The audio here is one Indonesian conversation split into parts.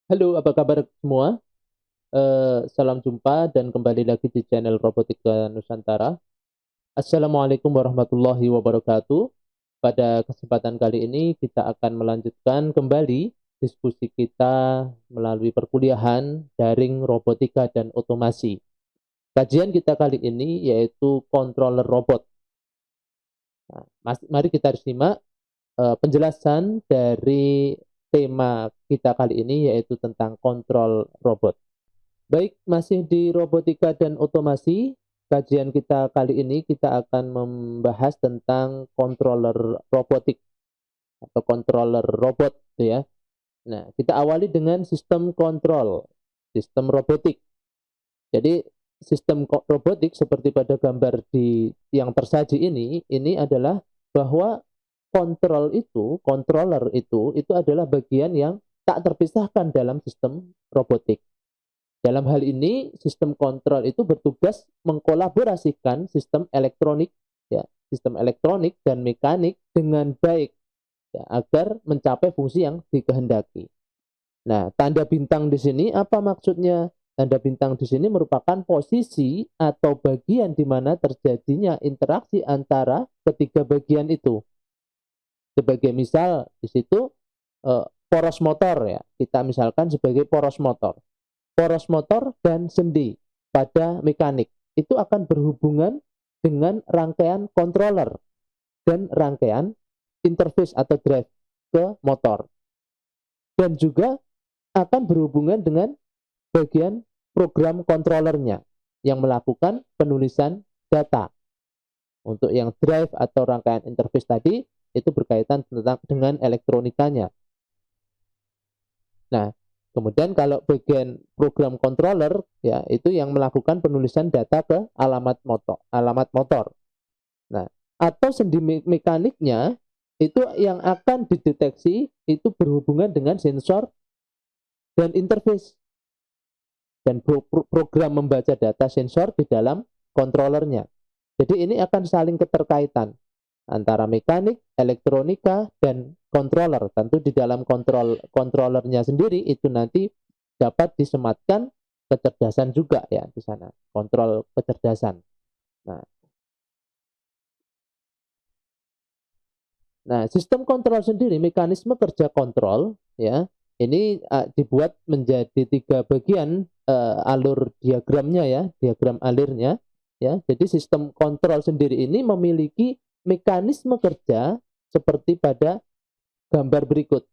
Halo, apa kabar semua? Salam jumpa dan kembali lagi di channel Robotika Nusantara. Assalamualaikum warahmatullahi wabarakatuh. Pada kesempatan kali ini kita akan melanjutkan kembali diskusi kita melalui perkuliahan daring robotika dan otomasi. Kajian kita kali ini yaitu controller robot. Nah, mari kita simak penjelasan dari tema kita kali ini yaitu tentang kontrol robot. Baik, masih di robotika dan otomasi. Kajian kita kali ini kita akan membahas tentang controller robotik atau controller robot, gitu ya. Nah, kita awali dengan sistem kontrol, sistem robotik. Jadi, sistem robotik seperti pada gambar di yang tersaji ini adalah bahwa controller itu adalah bagian yang tak terpisahkan dalam sistem robotik. Dalam hal ini, sistem kontrol itu bertugas mengkolaborasikan sistem elektronik dan mekanik dengan baik, ya, agar mencapai fungsi yang dikehendaki. Nah, tanda bintang di sini apa maksudnya? Tanda bintang di sini merupakan posisi atau bagian di mana terjadinya interaksi antara ketiga bagian itu. Sebagai misal di situ poros motor, ya, kita misalkan sebagai poros motor dan sendi pada mekanik itu akan berhubungan dengan rangkaian controller dan rangkaian interface atau drive ke motor, dan juga akan berhubungan dengan bagian program controllernya yang melakukan penulisan data. Untuk yang drive atau rangkaian interface tadi itu berkaitan dengan elektronikanya. Nah, kemudian kalau bagian program controller, ya, itu yang melakukan penulisan data ke alamat motor. Nah, atau sendi mekaniknya itu yang akan dideteksi itu berhubungan dengan sensor dan interface dan program membaca data sensor di dalam controllernya. Jadi ini akan saling keterkaitan antara mekanik, elektronika, dan controller. Tentu di dalam controllernya sendiri itu nanti dapat disematkan kecerdasan juga, ya, di sana, kontrol kecerdasan. Nah, sistem kontrol sendiri, mekanisme kerja kontrol, ya, ini dibuat menjadi tiga bagian alur diagramnya, ya, diagram alirnya, ya. Jadi sistem kontrol sendiri ini memiliki mekanisme kerja seperti pada gambar berikut.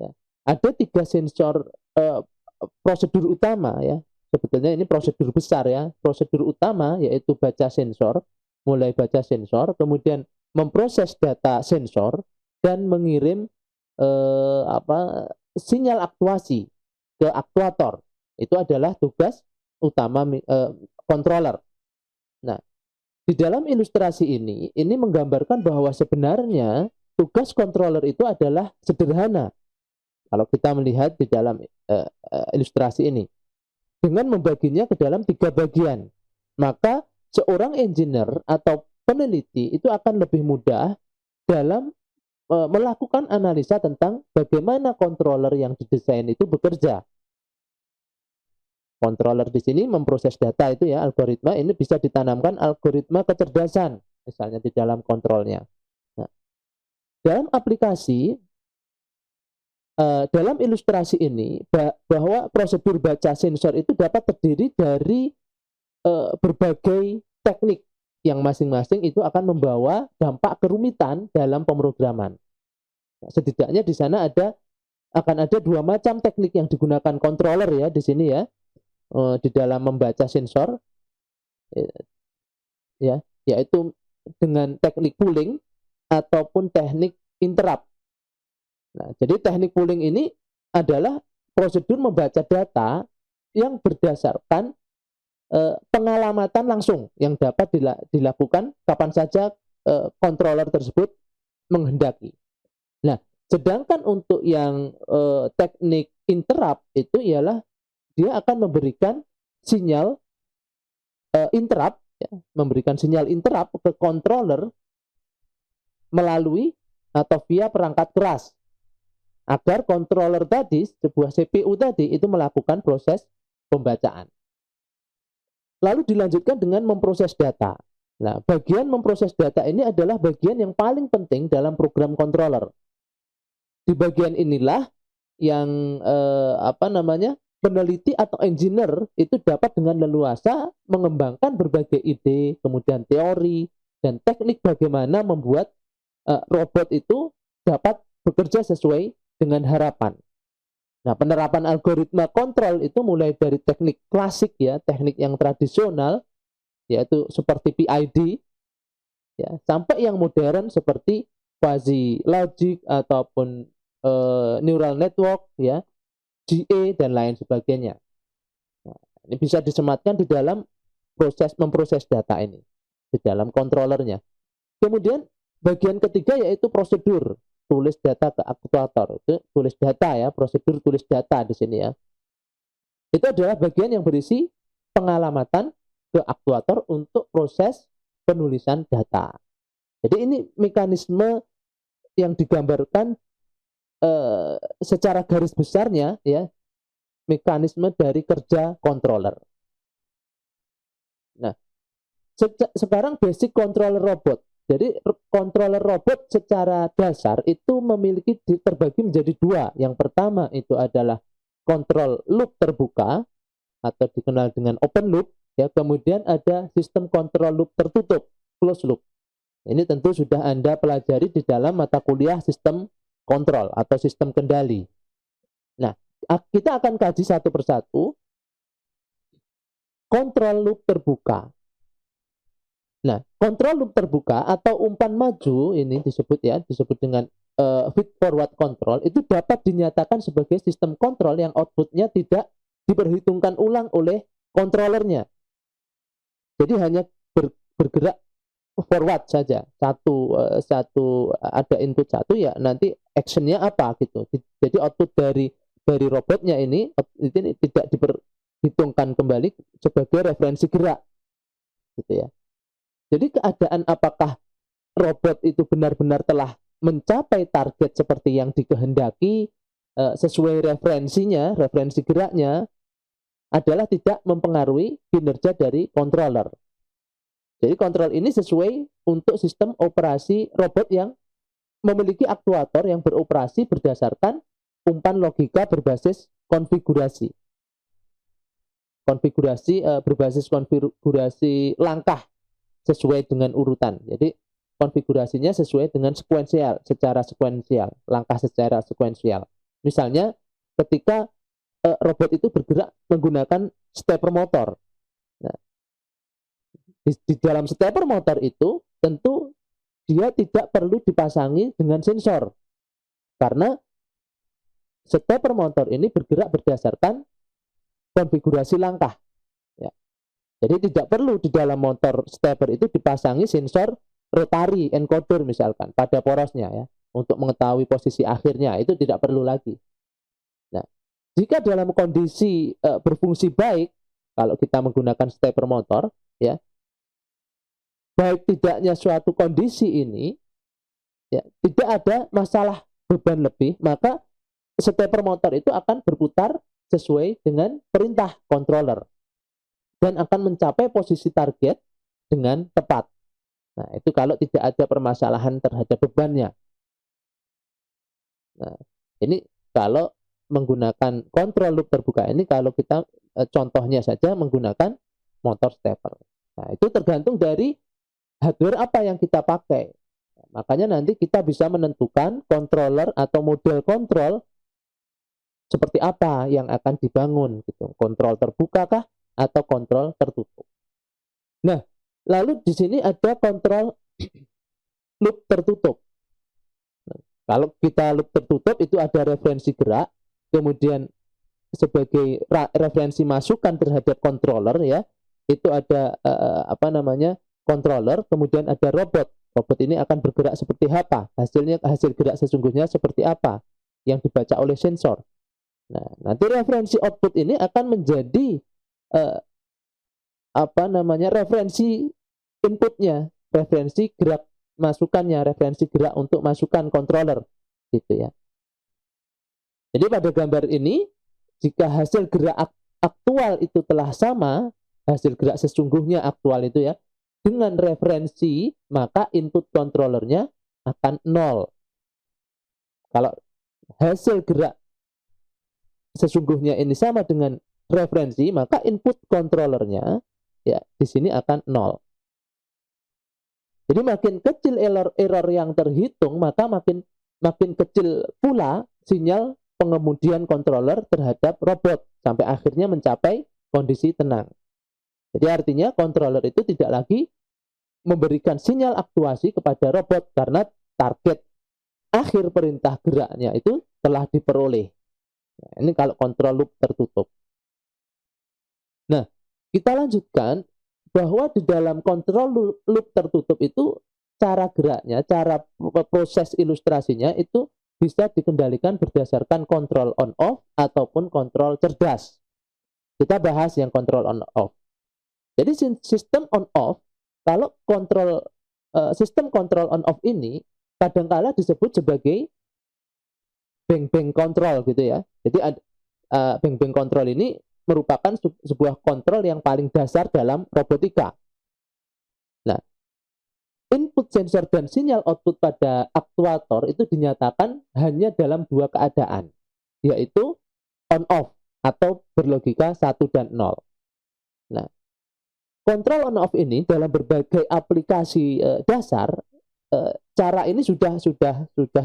Ya. Ada tiga sensor prosedur utama, ya. Sebetulnya ini prosedur besar, ya. Prosedur utama yaitu baca sensor, mulai baca sensor, kemudian memproses data sensor dan mengirim sinyal aktuasi ke aktuator. Itu adalah tugas utama controller. Nah, di dalam ilustrasi ini menggambarkan bahwa sebenarnya tugas controller itu adalah sederhana. Kalau kita melihat di dalam ilustrasi ini, dengan membaginya ke dalam tiga bagian, maka seorang engineer atau peneliti itu akan lebih mudah dalam melakukan analisa tentang bagaimana controller yang didesain itu bekerja. Controller di sini memproses data itu, ya, algoritma ini bisa ditanamkan algoritma kecerdasan misalnya di dalam kontrolnya. Nah, dalam aplikasi dalam ilustrasi ini bahwa prosedur baca sensor itu dapat terdiri dari berbagai teknik yang masing-masing itu akan membawa dampak kerumitan dalam pemrograman. Nah, setidaknya di sana akan ada dua macam teknik yang digunakan controller, ya, di sini, ya, di dalam membaca sensor, ya, yaitu dengan teknik pooling ataupun teknik interrupt. Nah, jadi teknik pooling ini adalah prosedur membaca data yang berdasarkan pengalamatan langsung yang dapat dilakukan kapan saja controller tersebut menghendaki. Nah, sedangkan untuk yang teknik interrupt itu ialah dia akan memberikan sinyal interrupt, ya, memberikan sinyal interrupt ke controller melalui atau via perangkat keras. agar controller tadi, sebuah CPU tadi itu melakukan proses pembacaan. Lalu dilanjutkan dengan memproses data. Nah, bagian memproses data ini adalah bagian yang paling penting dalam program controller. Di bagian inilah yang peneliti atau engineer itu dapat dengan leluasa mengembangkan berbagai ide, kemudian teori dan teknik bagaimana membuat robot itu dapat bekerja sesuai dengan harapan. Nah, penerapan algoritma kontrol itu mulai dari teknik klasik ya, teknik yang tradisional, yaitu seperti PID, ya, sampai yang modern seperti fuzzy logic ataupun neural network, ya, GA dan lain sebagainya. Nah, ini bisa disematkan di dalam proses memproses data ini, di dalam controllernya. Kemudian bagian ketiga yaitu prosedur tulis data ke aktuator. Itu tulis data ya, prosedur tulis data di sini ya. Itu adalah bagian yang berisi pengalamatan ke aktuator untuk proses penulisan data. Jadi ini mekanisme yang digambarkan secara garis besarnya ya, mekanisme dari kerja controller. Nah, sekarang basic controller robot. Jadi controller robot secara dasar itu memiliki terbagi menjadi dua. Yang pertama itu adalah kontrol loop terbuka atau dikenal dengan open loop, ya. Kemudian ada sistem kontrol loop tertutup, closed loop. Ini tentu sudah Anda pelajari di dalam mata kuliah sistem kontrol atau sistem kendali. Nah, kita akan kaji satu persatu kontrol loop terbuka. Nah, kontrol loop terbuka atau umpan maju ini disebut dengan feed forward control itu dapat dinyatakan sebagai sistem kontrol yang outputnya tidak diperhitungkan ulang oleh kontrolernya. Jadi hanya bergerak forward saja. Satu ada input satu ya, nanti actionnya apa gitu. Jadi output dari robotnya ini tidak diperhitungkan kembali sebagai referensi gerak, gitu ya. Jadi keadaan apakah robot itu benar-benar telah mencapai target seperti yang dikehendaki sesuai referensinya, referensi geraknya, adalah tidak mempengaruhi kinerja dari controller. Jadi kontrol ini sesuai untuk sistem operasi robot yang memiliki aktuator yang beroperasi berdasarkan umpan logika berbasis konfigurasi. Berbasis konfigurasi langkah sesuai dengan urutan. Jadi konfigurasinya sesuai dengan secara sekuensial, langkah secara sekuensial. Misalnya ketika robot itu bergerak menggunakan stepper motor. Nah, di dalam stepper motor itu tentu dia tidak perlu dipasangi dengan sensor. Karena stepper motor ini bergerak berdasarkan konfigurasi langkah. Jadi tidak perlu di dalam motor stepper itu dipasangi sensor rotary encoder misalkan pada porosnya ya, untuk mengetahui posisi akhirnya, itu tidak perlu lagi. Nah, jika dalam kondisi berfungsi baik, kalau kita menggunakan stepper motor ya, baik tidaknya suatu kondisi ini ya, tidak ada masalah beban lebih, maka stepper motor itu akan berputar sesuai dengan perintah controller dan akan mencapai posisi target dengan tepat. Nah, itu kalau tidak ada permasalahan terhadap bebannya. Nah, ini kalau menggunakan kontrol loop terbuka ini, kalau kita contohnya saja menggunakan motor stepper. Nah, itu tergantung dari hardware apa yang kita pakai. Nah, makanya nanti kita bisa menentukan controller atau model kontrol seperti apa yang akan dibangun gitu. Kontrol terbuka kah atau kontrol tertutup. Nah, lalu di sini ada kontrol loop tertutup. Nah, kalau kita loop tertutup itu ada referensi gerak, kemudian sebagai referensi masukan terhadap controller ya, itu ada controller, kemudian ada robot. Robot ini akan bergerak seperti apa? Hasil gerak sesungguhnya seperti apa yang dibaca oleh sensor. Nah, nanti referensi output ini akan menjadi referensi inputnya, referensi gerak masukannya, referensi gerak untuk masukan controller gitu ya. Jadi pada gambar ini, jika hasil gerak aktual itu telah sama, hasil gerak sesungguhnya aktual itu ya, dengan referensi, maka input controllernya akan 0. Kalau hasil gerak sesungguhnya ini sama dengan referensi, maka input controllernya ya di sini akan 0. Jadi makin kecil error yang terhitung, maka makin kecil pula sinyal pengemudian controller terhadap robot sampai akhirnya mencapai kondisi tenang. Jadi artinya controller itu tidak lagi memberikan sinyal aktuasi kepada robot karena target akhir perintah geraknya itu telah diperoleh. Nah, ini kalau kontrol loop tertutup. Nah, kita lanjutkan bahwa di dalam kontrol loop tertutup itu cara geraknya, cara proses ilustrasinya itu bisa dikendalikan berdasarkan kontrol on off ataupun kontrol cerdas. Kita bahas yang kontrol on off. Jadi sistem on off, kalau sistem kontrol on off ini kadangkala disebut sebagai bang-bang kontrol gitu ya. Jadi bang-bang kontrol ini merupakan sebuah kontrol yang paling dasar dalam robotika. Nah, input sensor dan sinyal output pada aktuator itu dinyatakan hanya dalam dua keadaan, yaitu on off atau berlogika 1 dan 0. Nah, kontrol on off ini dalam berbagai aplikasi dasar, cara ini sudah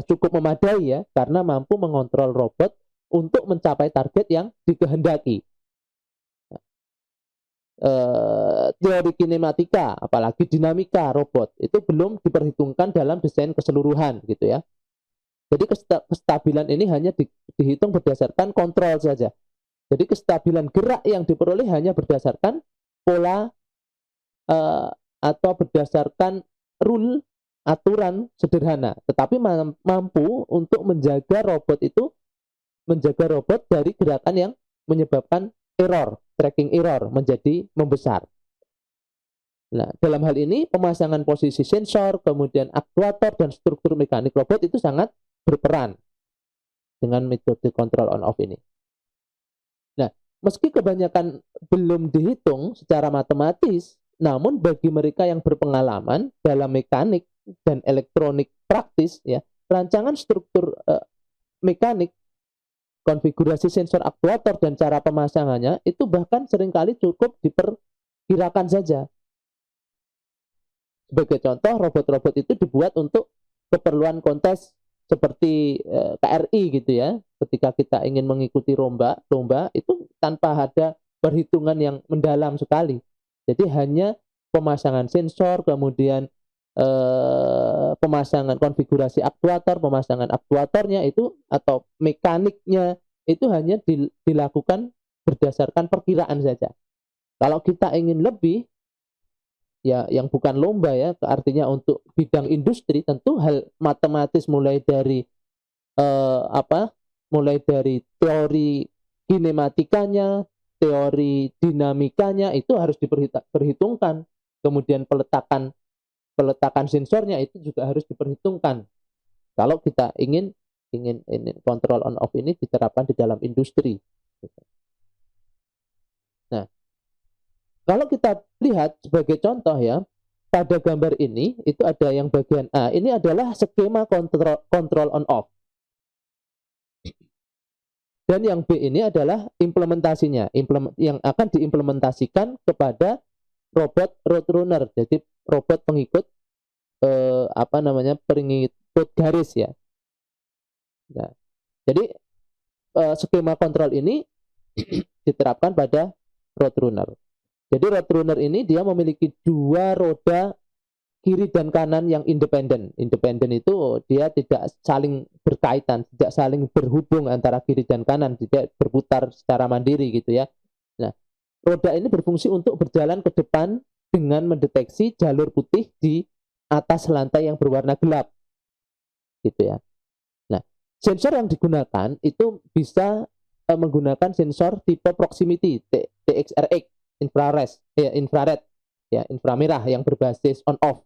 cukup memadai ya, karena mampu mengontrol robot untuk mencapai target yang dikehendaki. Teori kinematika, apalagi dinamika robot itu belum diperhitungkan dalam desain keseluruhan gitu ya. Jadi kestabilan ini hanya dihitung berdasarkan kontrol saja. Jadi kestabilan gerak yang diperoleh hanya berdasarkan pola atau berdasarkan rule, aturan sederhana, tetapi mampu untuk menjaga robot dari gerakan yang menyebabkan error, tracking error menjadi membesar. Nah, dalam hal ini pemasangan posisi sensor, kemudian aktuator dan struktur mekanik robot itu sangat berperan dengan metode kontrol on off ini. Nah, meski kebanyakan belum dihitung secara matematis, namun bagi mereka yang berpengalaman dalam mekanik dan elektronik praktis ya, rancangan struktur mekanik, konfigurasi sensor aktuator dan cara pemasangannya itu bahkan seringkali cukup diperkirakan saja. Sebagai contoh, robot-robot itu dibuat untuk keperluan kontes seperti KRI gitu ya. Ketika kita ingin mengikuti lomba itu tanpa ada perhitungan yang mendalam sekali. Jadi hanya pemasangan sensor, kemudian pemasangan konfigurasi aktuator, pemasangan aktuatornya itu atau mekaniknya itu hanya dilakukan berdasarkan perkiraan saja. Kalau kita ingin lebih, ya yang bukan lomba ya, artinya untuk bidang industri, tentu hal matematis mulai dari teori kinematikanya, teori dinamikanya itu harus diperhitungkan. Kemudian peletakan sensornya itu juga harus diperhitungkan. Kalau kita ingin kontrol on off ini diterapkan di dalam industri. Nah, kalau kita lihat sebagai contoh ya, pada gambar ini itu ada yang bagian A, ini adalah skema kontrol on off. Dan yang B ini adalah implementasinya, yang akan diimplementasikan kepada robot roadrunner, jadi robot pengikut pengikut garis ya. Nah, jadi skema kontrol ini diterapkan pada roadrunner. Jadi roadrunner ini dia memiliki dua roda kiri dan kanan yang independen. Independen itu dia tidak saling berkaitan, tidak saling berhubung antara kiri dan kanan, tidak berputar secara mandiri gitu ya. Nah, roda ini berfungsi untuk berjalan ke depan dengan mendeteksi jalur putih di atas lantai yang berwarna gelap. Gitu ya. Nah, sensor yang digunakan itu bisa menggunakan sensor tipe proximity, TXRX, infrared, inframerah yang berbasis on off.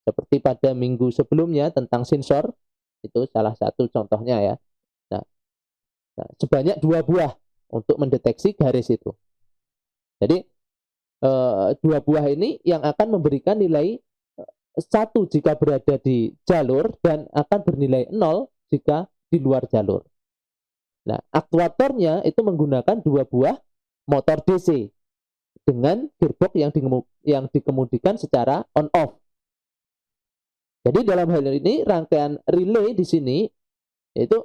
Seperti pada minggu sebelumnya tentang sensor, itu salah satu contohnya ya. Nah, Nah, sebanyak 2 buah untuk mendeteksi garis itu. Jadi 2 buah ini yang akan memberikan nilai 1 jika berada di jalur dan akan bernilai 0 jika di luar jalur. Nah, aktuatornya itu menggunakan 2 buah motor DC dengan gearbox yang dikemudikan secara on-off. Jadi dalam hal ini rangkaian relay di sini itu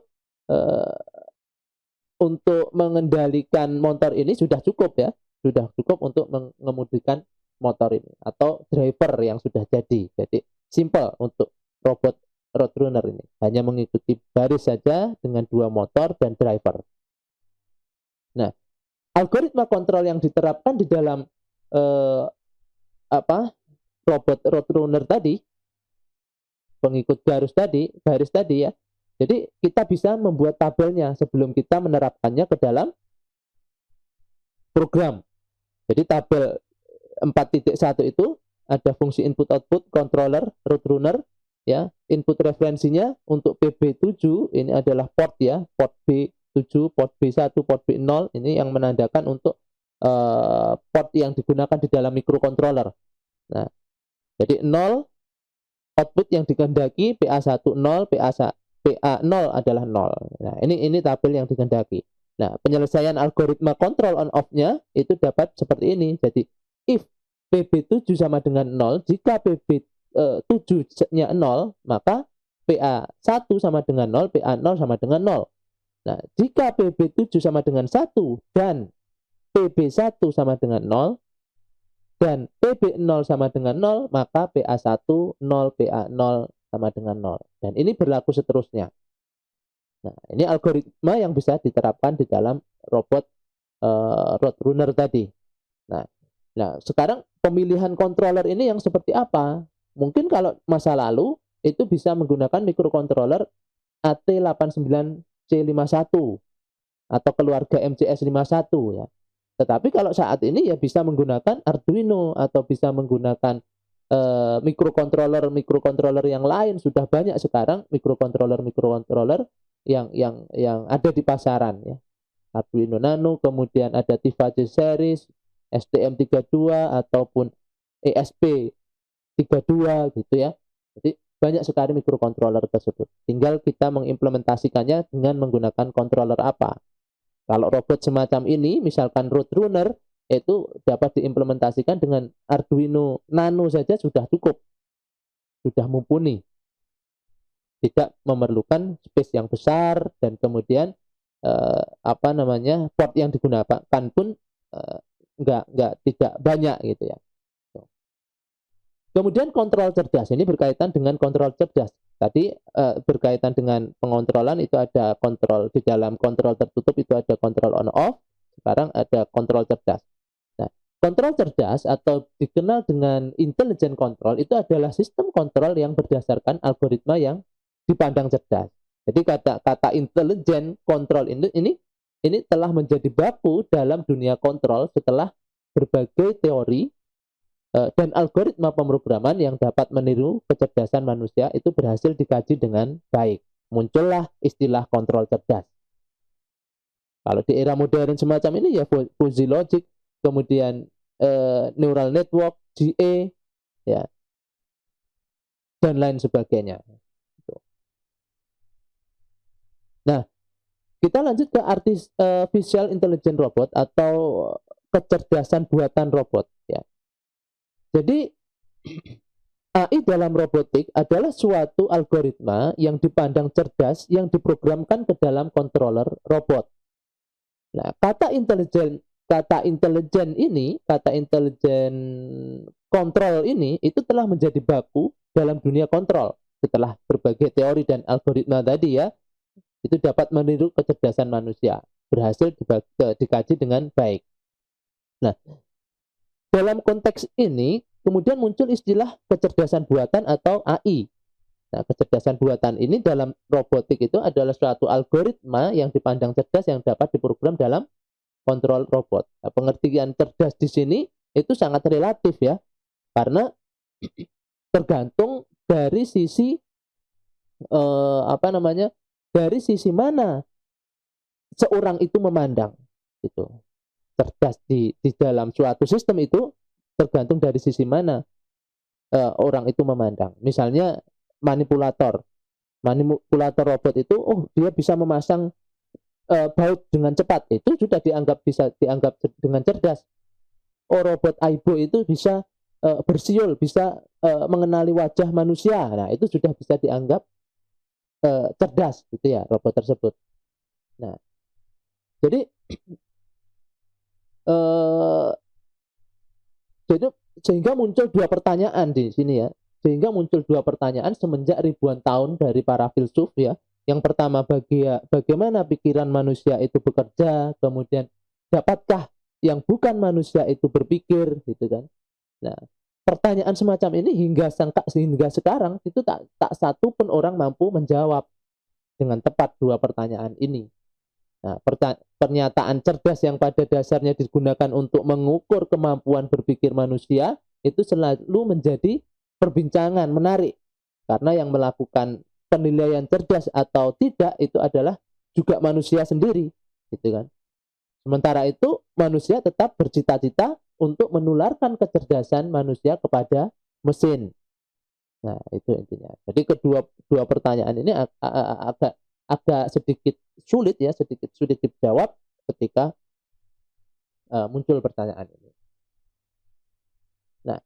untuk mengendalikan motor ini sudah cukup ya, sudah cukup untuk mengemudikan motor ini atau driver yang sudah jadi. Jadi simple untuk robot roadrunner ini, hanya mengikuti baris saja dengan 2 motor dan driver. Nah, algoritma kontrol yang diterapkan di dalam robot roadrunner tadi, pengikut baris tadi ya. Jadi kita bisa membuat tabelnya sebelum kita menerapkannya ke dalam program. Jadi tabel 4.1 itu ada fungsi input output controller roadrunner ya. Input referensinya untuk PB7 ini adalah port ya, port B7, port B1, port B0 ini yang menandakan untuk port yang digunakan di dalam microcontroller. Nah, jadi 0 output yang dikehendaki PA1 0, PA0 adalah 0. Nah, ini tabel yang dikehendaki. Nah, penyelesaian algoritma kontrol on off-nya itu dapat seperti ini. Jadi, if PB7 sama dengan 0, jika PB7-nya 0, maka PA1 sama dengan 0, PA0 sama dengan 0. Nah, jika PB7 sama dengan 1 dan PB1 sama dengan 0, dan PB0 sama dengan 0, maka PA1 0, PA0 sama dengan 0. Dan ini berlaku seterusnya. Nah, ini algoritma yang bisa diterapkan di dalam robot roadrunner tadi. Nah, sekarang pemilihan controller ini yang seperti apa? Mungkin kalau masa lalu itu bisa menggunakan microcontroller AT89C51 atau keluarga MCS51 ya. Tetapi kalau saat ini ya bisa menggunakan Arduino atau bisa menggunakan microcontroller yang lain. Sudah banyak sekarang microcontroller yang ada di pasaran ya. Arduino Nano, kemudian ada Tiface series, STM32 ataupun ESP32 gitu ya. Jadi banyak sekali microcontroller tersebut. Tinggal kita mengimplementasikannya dengan menggunakan controller apa. Kalau robot semacam ini, misalkan roadrunner, itu dapat diimplementasikan dengan Arduino Nano saja sudah cukup, sudah mumpuni, tidak memerlukan space yang besar dan kemudian port yang digunakan pun tidak banyak gitu ya. Kemudian kontrol cerdas ini berkaitan dengan kontrol cerdas. Tadi berkaitan dengan pengontrolan itu ada kontrol di dalam kontrol tertutup itu ada kontrol on off. Sekarang ada kontrol cerdas. Nah, kontrol cerdas atau dikenal dengan intelligent control itu adalah sistem kontrol yang berdasarkan algoritma yang dipandang cerdas. Jadi kata intelligent control ini telah menjadi baku dalam dunia kontrol setelah berbagai teori dan algoritma pemrograman yang dapat meniru kecerdasan manusia itu berhasil dikaji dengan baik. Muncullah istilah kontrol cerdas. Kalau di era modern semacam ini ya fuzzy logic, kemudian neural network, GA, ya, dan lain sebagainya. Nah, kita lanjut ke artificial intelligent robot atau kecerdasan buatan robot. Ya. Jadi AI dalam robotik adalah suatu algoritma yang dipandang cerdas yang diprogramkan ke dalam controller robot. Nah, kata intelijen kontrol ini itu telah menjadi baku dalam dunia kontrol setelah berbagai teori dan algoritma tadi ya, itu dapat meniru kecerdasan manusia, berhasil dikaji dengan baik. Nah, dalam konteks ini, kemudian muncul istilah kecerdasan buatan atau AI. Nah, kecerdasan buatan ini dalam robotik itu adalah suatu algoritma yang dipandang cerdas yang dapat diprogram dalam kontrol robot. Nah, pengertian cerdas di sini itu sangat relatif ya, karena tergantung dari sisi dari sisi mana seorang itu memandang itu cerdas di dalam suatu sistem itu tergantung dari sisi mana orang itu memandang. Misalnya manipulator robot itu, oh dia bisa memasang baut dengan cepat, itu sudah bisa dianggap dengan cerdas. Oh robot Aibo itu bisa bersiul, bisa mengenali wajah manusia, nah itu sudah bisa dianggap cerdas gitu ya robot tersebut. Nah jadi jadi sehingga muncul dua pertanyaan di sini ya. Sehingga muncul dua pertanyaan semenjak ribuan tahun dari para filsuf ya. Yang pertama bagaimana pikiran manusia itu bekerja, kemudian dapatkah yang bukan manusia itu berpikir gitu kan. Nah, pertanyaan semacam ini hingga sekarang itu tak satu pun orang mampu menjawab dengan tepat dua pertanyaan ini. Nah, pernyataan cerdas yang pada dasarnya digunakan untuk mengukur kemampuan berpikir manusia itu selalu menjadi perbincangan menarik, karena yang melakukan penilaian cerdas atau tidak itu adalah juga manusia sendiri, gitu kan. Sementara itu manusia tetap bercita-cita untuk menularkan kecerdasan manusia kepada mesin. Nah, itu intinya. Jadi dua pertanyaan ini agak sedikit sulit dijawab ketika muncul pertanyaan ini. Nah,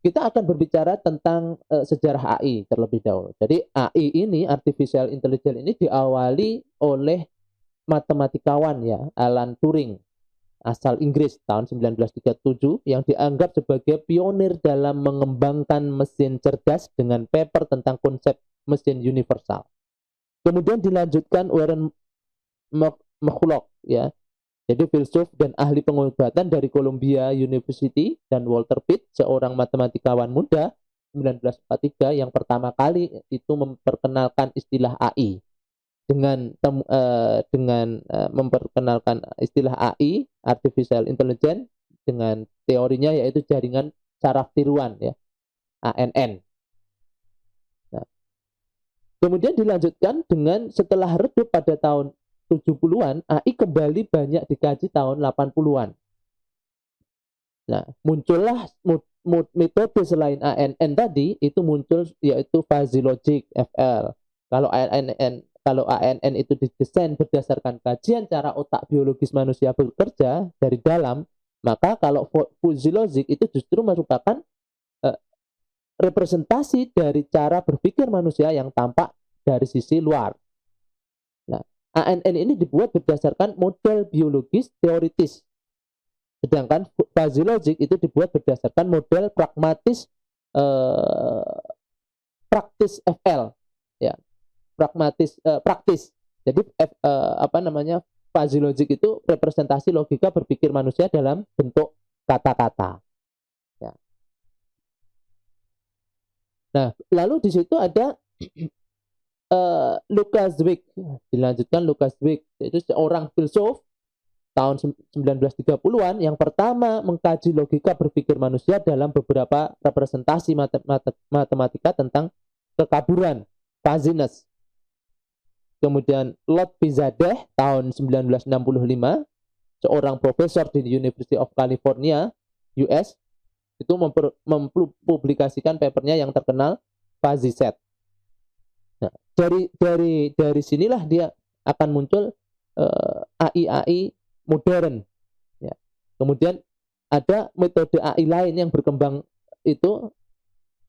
kita akan berbicara tentang sejarah AI terlebih dahulu. Jadi AI ini, artificial intelligence ini diawali oleh matematikawan ya, Alan Turing, asal Inggris tahun 1937, yang dianggap sebagai pionir dalam mengembangkan mesin cerdas dengan paper tentang konsep mesin universal. Kemudian dilanjutkan Warren McCulloch ya. Jadi filsuf dan ahli pengobatan dari Columbia University, dan Walter Pitt, seorang matematikawan muda 1943 yang pertama kali itu memperkenalkan istilah AI. Dengan memperkenalkan istilah AI, artificial intelligence, dengan teorinya yaitu jaringan saraf tiruan ya, ANN. Nah, kemudian dilanjutkan dengan setelah redup pada tahun 70-an, AI kembali banyak dikaji tahun 80-an. Nah, muncullah metode selain ANN tadi, itu muncul yaitu fuzzy logic FL. Kalau ANN itu didesain berdasarkan kajian cara otak biologis manusia bekerja dari dalam, maka kalau fuzzy logic itu justru merupakan representasi dari cara berpikir manusia yang tampak dari sisi luar. Nah, ANN ini dibuat berdasarkan model biologis teoritis, sedangkan fuzzy logic itu dibuat berdasarkan model praktis FL ya, praktis. Jadi fuzzy logic itu representasi logika berpikir manusia dalam bentuk kata-kata ya. Nah, lalu di situ ada Lucas Zwick, dilanjutkan Lucas Zwick, itu seorang filsuf tahun 1930-an yang pertama mengkaji logika berpikir manusia dalam beberapa representasi matematika tentang kekaburan, fuzziness. Kemudian Lord Pizzadeh tahun 1965, seorang profesor di University of California, US, itu mempublikasikan papernya yang terkenal fuzzy set. Nah, dari sinilah dia akan muncul AI modern. Ya. Kemudian ada metode AI lain yang berkembang, itu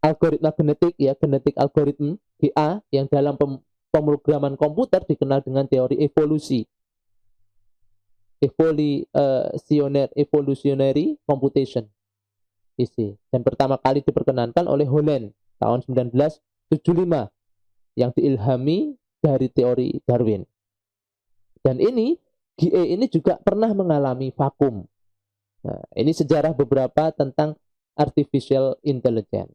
algoritma genetik ya, genetik algoritma GA, yang dalam pemrograman komputer dikenal dengan teori evolusi. Evolutionary computation. Dan pertama kali diperkenankan oleh Holland tahun 1975 yang diilhami dari teori Darwin. Dan ini GA ini juga pernah mengalami vakum. Nah, ini sejarah beberapa tentang artificial intelligence.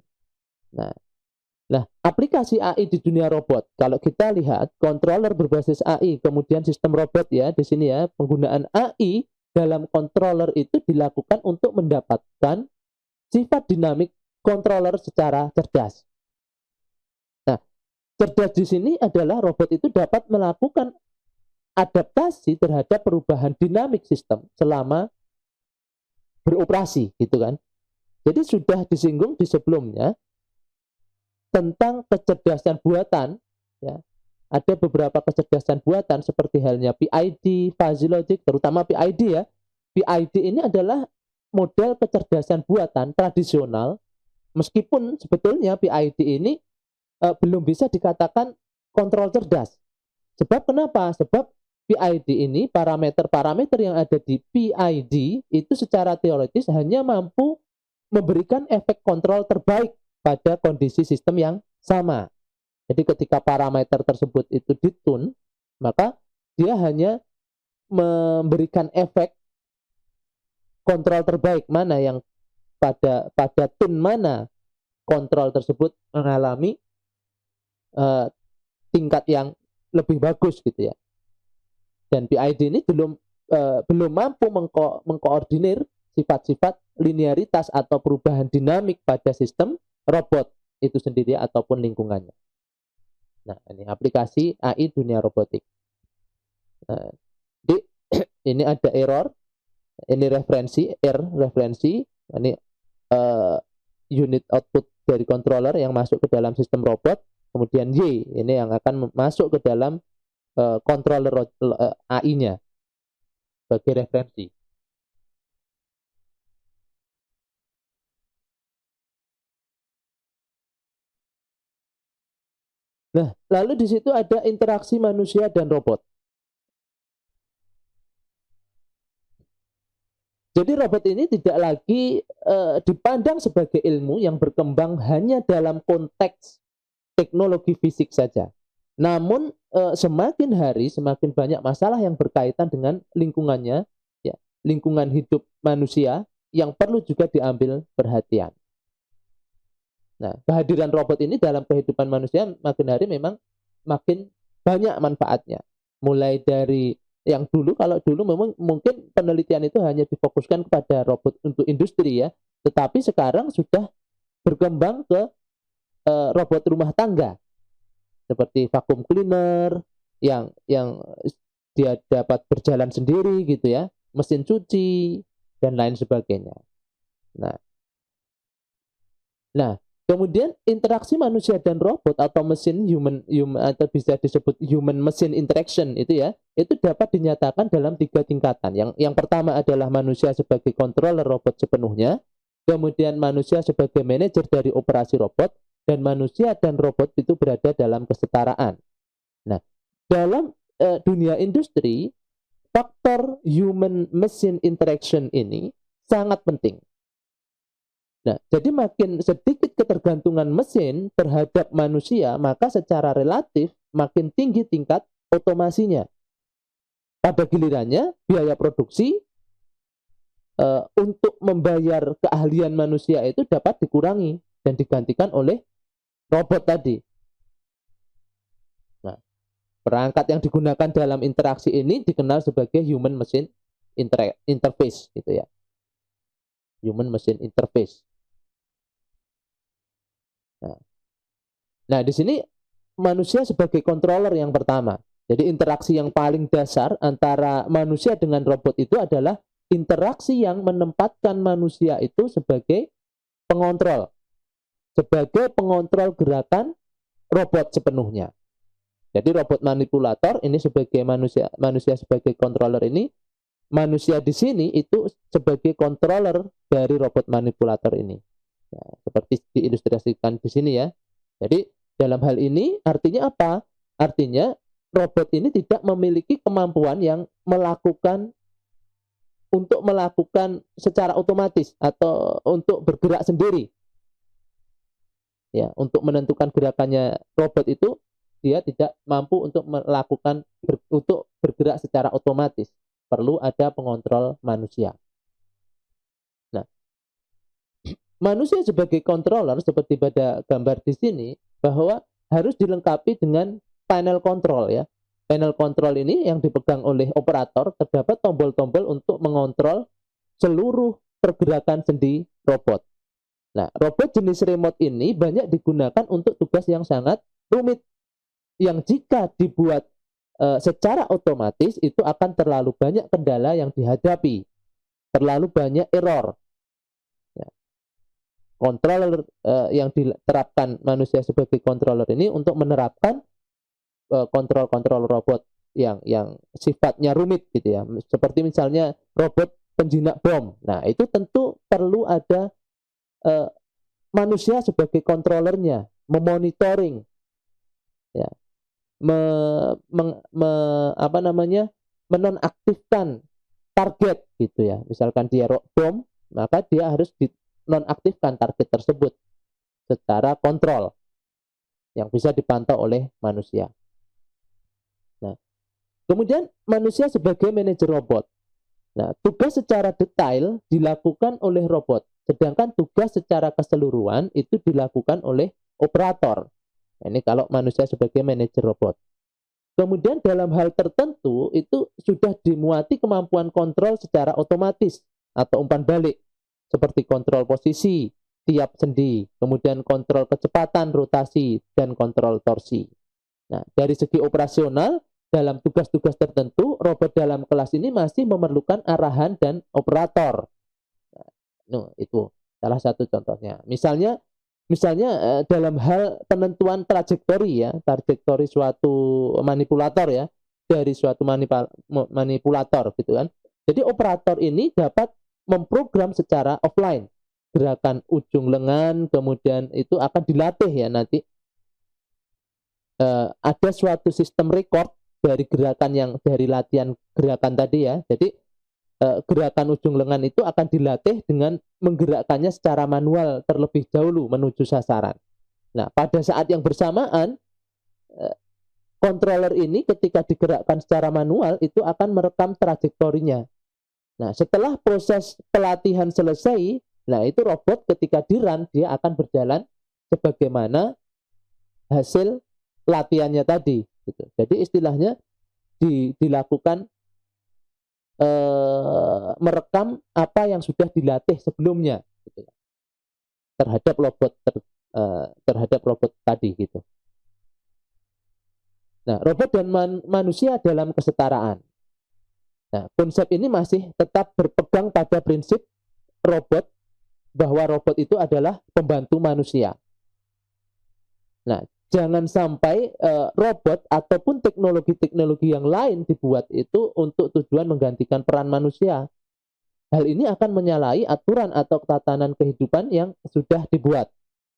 Nah, aplikasi AI di dunia robot. Kalau kita lihat controller berbasis AI, kemudian sistem robot ya di sini ya, penggunaan AI dalam controller itu dilakukan untuk mendapatkan sifat dinamik controller secara cerdas. Nah, cerdas di sini adalah robot itu dapat melakukan adaptasi terhadap perubahan dinamik sistem selama beroperasi gitu kan. Jadi sudah disinggung di sebelumnya tentang kecerdasan buatan ya. Ada beberapa kecerdasan buatan seperti halnya PID, fuzzy logic, terutama PID ya. PID ini adalah model kecerdasan buatan tradisional, meskipun sebetulnya PID ini belum bisa dikatakan kontrol cerdas. Sebab kenapa? Sebab PID ini, parameter-parameter yang ada di PID itu secara teoritis hanya mampu memberikan efek kontrol terbaik pada kondisi sistem yang sama. Jadi ketika parameter tersebut itu ditune, maka dia hanya memberikan efek kontrol terbaik mana yang pada tune mana kontrol tersebut mengalami tingkat yang lebih bagus gitu ya. Dan PID ini belum mampu mengkoordinir sifat-sifat linearitas atau perubahan dinamik pada sistem robot itu sendiri ataupun lingkungannya. Nah, ini aplikasi AI dunia robotik. Nah, jadi ini ada error, ini referensi, ini unit output dari controller yang masuk ke dalam sistem robot, kemudian Y, ini yang akan masuk ke dalam controller AI-nya sebagai referensi. Nah, lalu di situ ada interaksi manusia dan robot. Jadi robot ini tidak lagi dipandang sebagai ilmu yang berkembang hanya dalam konteks teknologi fisik saja. Namun semakin hari semakin banyak masalah yang berkaitan dengan lingkungannya, ya, lingkungan hidup manusia yang perlu juga diambil perhatian. Nah, kehadiran robot ini dalam kehidupan manusia makin hari memang makin banyak manfaatnya. Mulai dari yang dulu, kalau dulu memang mungkin penelitian itu hanya difokuskan kepada robot untuk industri ya, tetapi sekarang sudah berkembang ke robot rumah tangga seperti vacuum cleaner yang dia dapat berjalan sendiri gitu ya, mesin cuci dan lain sebagainya. Nah, kemudian interaksi manusia dan robot atau mesin human atau bisa disebut human machine interaction itu ya, itu dapat dinyatakan dalam 3 tingkatan. Yang pertama adalah manusia sebagai controller robot sepenuhnya, kemudian manusia sebagai manajer dari operasi robot, dan manusia dan robot itu berada dalam kesetaraan. Nah, dalam dunia industri, faktor human machine interaction ini sangat penting. Nah, jadi makin sedikit ketergantungan mesin terhadap manusia, maka secara relatif makin tinggi tingkat otomasinya. Pada gilirannya, biaya produksi untuk membayar keahlian manusia itu dapat dikurangi dan digantikan oleh robot tadi. Nah, perangkat yang digunakan dalam interaksi ini dikenal sebagai human machine interface gitu ya. Human machine interface. Nah, di sini manusia sebagai controller yang pertama. Jadi interaksi yang paling dasar antara manusia dengan robot itu adalah interaksi yang menempatkan manusia itu sebagai pengontrol. Sebagai pengontrol gerakan robot sepenuhnya. Jadi robot manipulator ini sebagai manusia sebagai controller ini, manusia di sini itu sebagai controller dari robot manipulator ini. Ya, seperti diilustrasikan di sini ya. Jadi dalam hal ini artinya apa? Artinya robot ini tidak memiliki kemampuan yang untuk melakukan secara otomatis atau untuk bergerak sendiri. Ya, untuk menentukan gerakannya robot itu dia tidak mampu untuk untuk bergerak secara otomatis. Perlu ada pengontrol manusia. Nah, manusia sebagai controller seperti pada gambar di sini bahwa harus dilengkapi dengan panel control ya. Panel control ini yang dipegang oleh operator, terdapat tombol-tombol untuk mengontrol seluruh pergerakan sendi robot. Nah, robot jenis remote ini banyak digunakan untuk tugas yang sangat rumit, yang jika dibuat secara otomatis itu akan terlalu banyak kendala yang dihadapi, terlalu banyak error. Ya. Controller yang diterapkan manusia sebagai controller ini untuk menerapkan kontrol-kontrol robot yang sifatnya rumit gitu ya. Seperti misalnya robot penjinak bom. Nah, itu tentu perlu ada manusia sebagai kontrolernya, memonitoring, ya, menonaktifkan target gitu ya. Misalkan dia bom, maka dia harus dinonaktifkan target tersebut secara kontrol yang bisa dipantau oleh manusia. Nah, kemudian manusia sebagai manajer robot. Nah, tugas secara detail dilakukan oleh robot, sedangkan tugas secara keseluruhan itu dilakukan oleh operator. Nah, ini kalau manusia sebagai manajer robot. Kemudian dalam hal tertentu itu sudah dimuati kemampuan kontrol secara otomatis atau umpan balik, seperti kontrol posisi, tiap sendi, kemudian kontrol kecepatan, rotasi, dan kontrol torsi. Nah, dari segi operasional, dalam tugas-tugas tertentu, robot dalam kelas ini masih memerlukan arahan dan operator. Nah, itu salah satu contohnya. Misalnya dalam hal penentuan trajektori ya, trajektori suatu manipulator ya, dari suatu manipulator gitu kan. Jadi operator ini dapat memprogram secara offline gerakan ujung lengan, kemudian itu akan dilatih ya nanti. Ada suatu sistem record dari gerakan yang dari latihan gerakan tadi ya. Jadi gerakan ujung lengan itu akan dilatih dengan menggerakkannya secara manual terlebih dahulu menuju sasaran. Nah, pada saat yang bersamaan controller ini ketika digerakkan secara manual itu akan merekam trajektorinya. Nah, setelah proses pelatihan selesai, nah itu robot ketika di-run dia akan berjalan sebagaimana hasil latihannya tadi gitu. Jadi istilahnya dilakukan merekam apa yang sudah dilatih sebelumnya gitu, terhadap robot tadi gitu. Nah, robot dan manusia dalam kesetaraan. Nah, konsep ini masih tetap berpegang pada prinsip robot, bahwa robot itu adalah pembantu manusia. Nah, jangan sampai robot ataupun teknologi-teknologi yang lain dibuat itu untuk tujuan menggantikan peran manusia. Hal ini akan menyalahi aturan atau tatanan kehidupan yang sudah dibuat.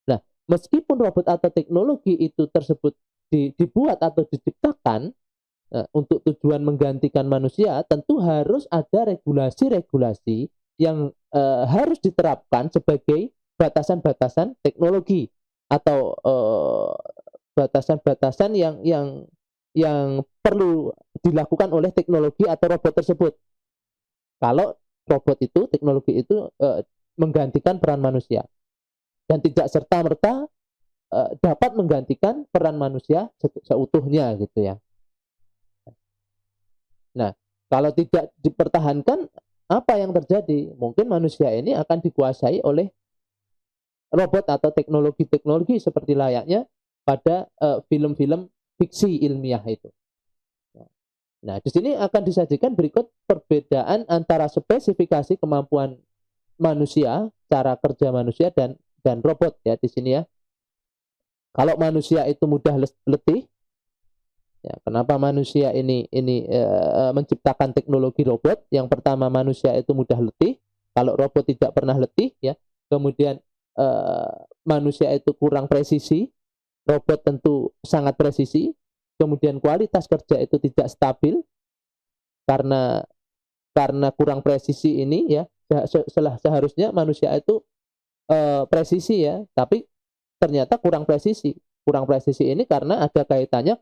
Nah, meskipun robot atau teknologi itu tersebut dibuat atau diciptakan untuk tujuan menggantikan manusia, tentu harus ada regulasi-regulasi yang harus diterapkan sebagai batasan-batasan teknologi atau batasan-batasan yang perlu dilakukan oleh teknologi atau robot tersebut. Kalau robot itu, teknologi itu menggantikan peran manusia dan tidak serta-merta dapat menggantikan peran manusia seutuhnya gitu ya. Nah, kalau tidak dipertahankan, apa yang terjadi? Mungkin manusia ini akan dikuasai oleh robot atau teknologi-teknologi seperti layaknya pada film-film fiksi ilmiah itu. Nah, di sini akan disajikan berikut perbedaan antara spesifikasi kemampuan manusia, cara kerja manusia dan robot ya di sini ya. Kalau manusia itu mudah letih, ya, kenapa manusia ini menciptakan teknologi robot? Yang pertama, manusia itu mudah letih. Kalau robot tidak pernah letih, ya. Kemudian manusia itu kurang presisi, robot tentu sangat presisi. Kemudian kualitas kerja itu tidak stabil karena kurang presisi ini, ya. Seharusnya manusia itu presisi ya, tapi ternyata kurang presisi. Kurang presisi ini karena ada kaitannya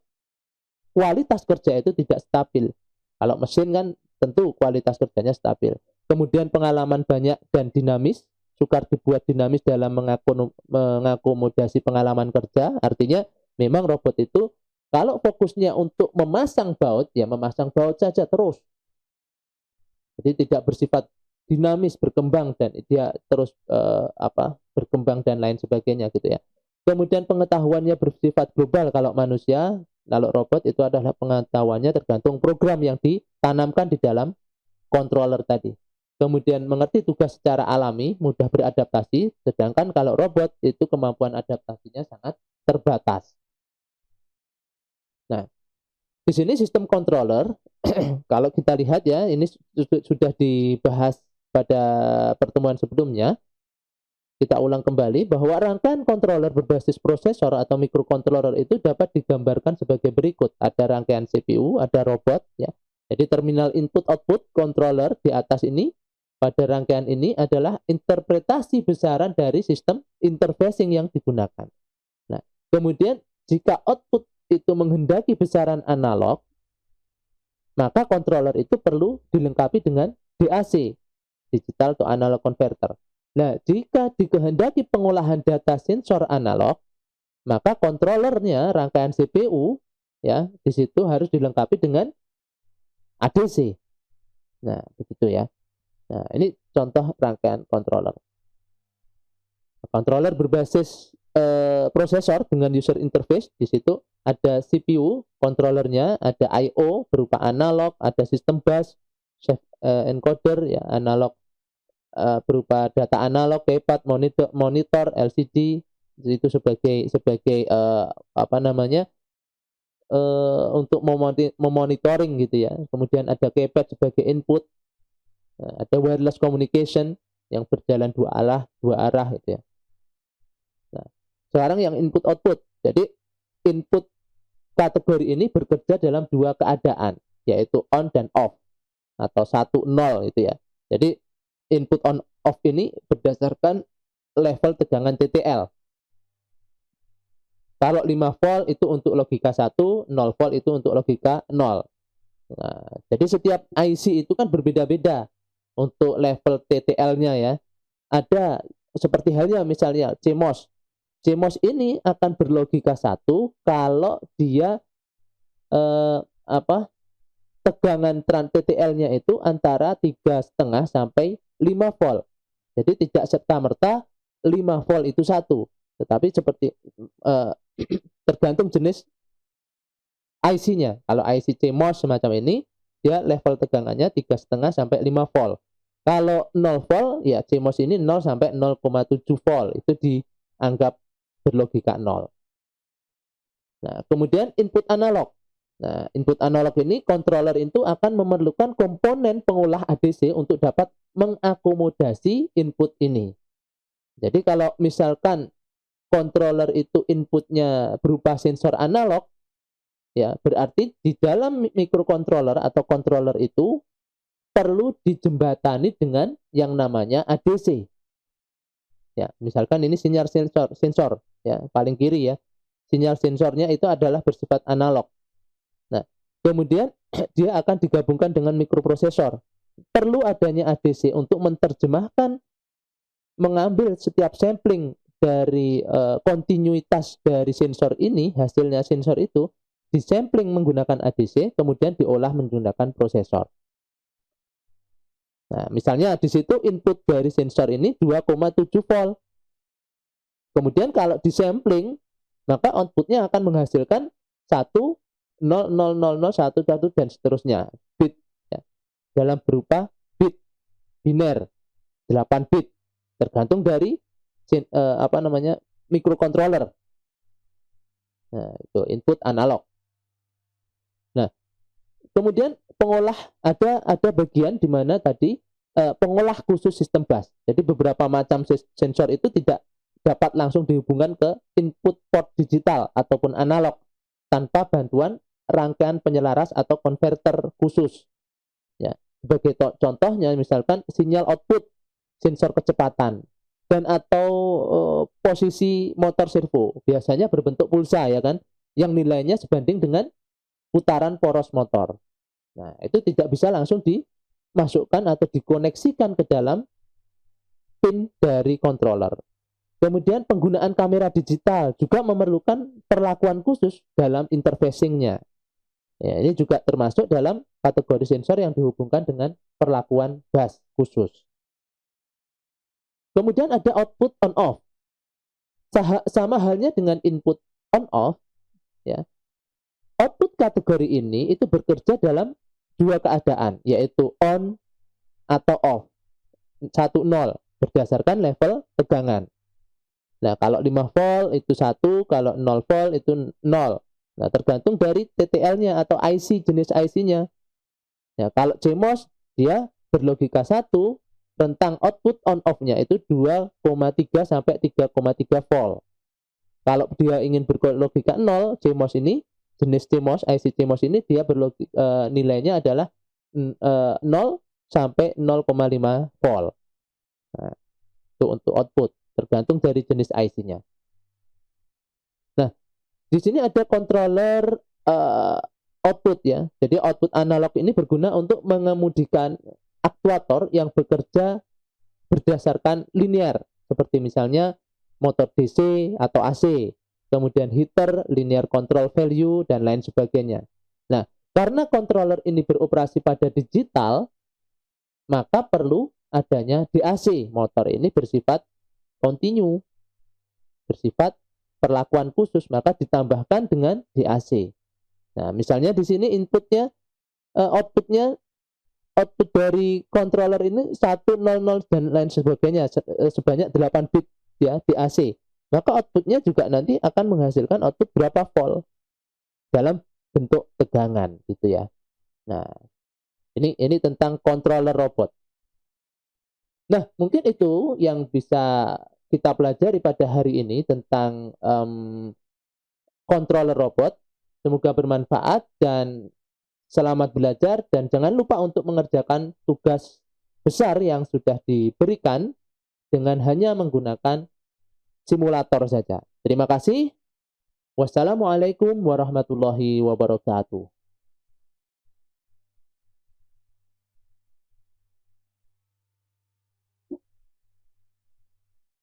kualitas kerja itu tidak stabil. Kalau mesin kan tentu kualitas kerjanya stabil. Kemudian pengalaman banyak dan dinamis, sukar dibuat dinamis dalam mengakomodasi pengalaman kerja. Artinya memang robot itu kalau fokusnya untuk memasang baut, ya memasang baut saja terus. Jadi tidak bersifat dinamis, berkembang dan dia terus berkembang dan lain sebagainya gitu ya. Kemudian pengetahuannya bersifat global kalau manusia, kalau robot itu adalah pengetahuannya tergantung program yang ditanamkan di dalam controller tadi. Kemudian mengerti tugas secara alami, mudah beradaptasi, sedangkan kalau robot itu kemampuan adaptasinya sangat terbatas. Nah, di sini sistem controller, kalau kita lihat ya, ini sudah dibahas pada pertemuan sebelumnya. Kita ulang kembali bahwa rangkaian controller berbasis prosesor atau microcontroller itu dapat digambarkan sebagai berikut. Ada rangkaian CPU, ada robot, ya. Jadi terminal input-output controller di atas ini, pada rangkaian ini adalah interpretasi besaran dari sistem interfacing yang digunakan. Nah, kemudian jika output itu menghendaki besaran analog, maka controller itu perlu dilengkapi dengan DAC, digital to analog converter. Nah, jika dikehendaki pengolahan data sensor analog, maka kontrolernya rangkaian CPU ya, di situ harus dilengkapi dengan ADC. Nah, begitu ya. Nah, ini contoh rangkaian controller. Controller berbasis prosesor dengan user interface, di situ ada CPU kontrolernya, ada I/O berupa analog, ada sistem bus, encoder ya, analog berupa data analog, keypad, monitor, LCD itu sebagai untuk memonitoring gitu ya. Kemudian ada keypad sebagai input, ada wireless communication yang berjalan dua arah gitu ya. Nah, sekarang yang input output. Jadi input kategori ini bekerja dalam dua keadaan, yaitu on dan off atau 1 0 gitu ya. Jadi input on off ini berdasarkan level tegangan TTL. Kalau 5 volt itu untuk logika 1, 0 volt itu untuk logika 0. Nah, jadi setiap IC itu kan berbeda-beda untuk level TTL-nya ya. Ada seperti halnya misalnya CMOS. CMOS ini akan berlogika 1 kalau dia tegangan TTL-nya itu antara 3,5 sampai 5 volt. Jadi tidak serta-merta 5 volt itu 1, tetapi seperti tergantung jenis IC-nya. Kalau IC CMOS semacam ini, dia level tegangannya 3,5 sampai 5 volt. Kalau 0 volt, ya CMOS ini 0 sampai 0,7 volt. Itu dianggap berlogika 0. Nah, kemudian input analog. Nah, input analog ini, controller itu akan memerlukan komponen pengolah ADC untuk dapat mengakomodasi input ini. Jadi kalau misalkan controller itu inputnya berupa sensor analog, ya berarti di dalam microcontroller atau controller itu perlu dijembatani dengan yang namanya ADC. Ya, misalkan ini sinyal sensor ya, paling kiri ya. Sinyal sensornya itu adalah bersifat analog. Nah, kemudian dia akan digabungkan dengan mikroprosesor. Perlu adanya ADC untuk menerjemahkan, mengambil setiap sampling dari kontinuitas dari sensor ini, hasilnya sensor itu disampling menggunakan ADC, kemudian diolah menggunakan prosesor. Nah, misalnya di situ input dari sensor ini 2,7 volt. Kemudian kalau disampling, maka outputnya akan menghasilkan 1 0 0 0 0 1 1 dan seterusnya bit ya, dalam berupa bit biner 8 bit tergantung dari microcontroller. Nah, itu input analog. Nah, kemudian pengolah ada bagian di mana tadi pengolah khusus sistem bus. Jadi beberapa macam sensor itu tidak dapat langsung dihubungkan ke input port digital ataupun analog tanpa bantuan rangkaian penyelaras atau konverter khusus. Ya, sebagai contohnya misalkan sinyal output sensor kecepatan dan atau posisi motor servo biasanya berbentuk pulsa ya kan, yang nilainya sebanding dengan putaran poros motor. Nah, itu tidak bisa langsung dimasukkan atau dikoneksikan ke dalam pin dari controller. Kemudian penggunaan kamera digital juga memerlukan perlakuan khusus dalam interfacing-nya. Ya, ini juga termasuk dalam kategori sensor yang dihubungkan dengan perlakuan bus khusus. Kemudian ada output on off. sama halnya dengan input on off ya. Output kategori ini itu bekerja dalam dua keadaan, yaitu on atau off. 1 0 berdasarkan level tegangan. Nah, kalau 5 volt itu 1, kalau 0 volt itu 0. Nah, tergantung dari TTL-nya atau IC, jenis IC-nya. Ya, kalau CMOS dia berlogika 1, rentang output on off-nya itu 2,3 sampai 3,3 volt. Kalau dia ingin berlogika 0, CMOS ini, jenis CMOS, IC CMOS ini dia nilainya adalah 0 sampai 0,5 volt. Nah, itu untuk output, tergantung dari jenis IC-nya. Nah, di sini ada controller output ya. Jadi output analog ini berguna untuk mengemudikan aktuator yang bekerja berdasarkan linear, seperti misalnya motor DC atau AC, kemudian heater, linear control value, dan lain sebagainya. Nah, karena controller ini beroperasi pada digital, maka perlu adanya DAC. Motor ini bersifat continue, bersifat perlakuan khusus, maka ditambahkan dengan DAC. Nah, misalnya di sini inputnya, outputnya, output dari controller ini 1, 0, 0, dan lain sebagainya, sebanyak 8 bit ya DAC. Maka outputnya juga nanti akan menghasilkan output berapa volt dalam bentuk tegangan gitu ya. Nah, ini tentang controller robot. Nah, mungkin itu yang bisa kita pelajari pada hari ini tentang controller robot. Semoga bermanfaat dan selamat belajar, dan jangan lupa untuk mengerjakan tugas besar yang sudah diberikan dengan hanya menggunakan simulator saja. Terima kasih. Wassalamualaikum warahmatullahi wabarakatuh.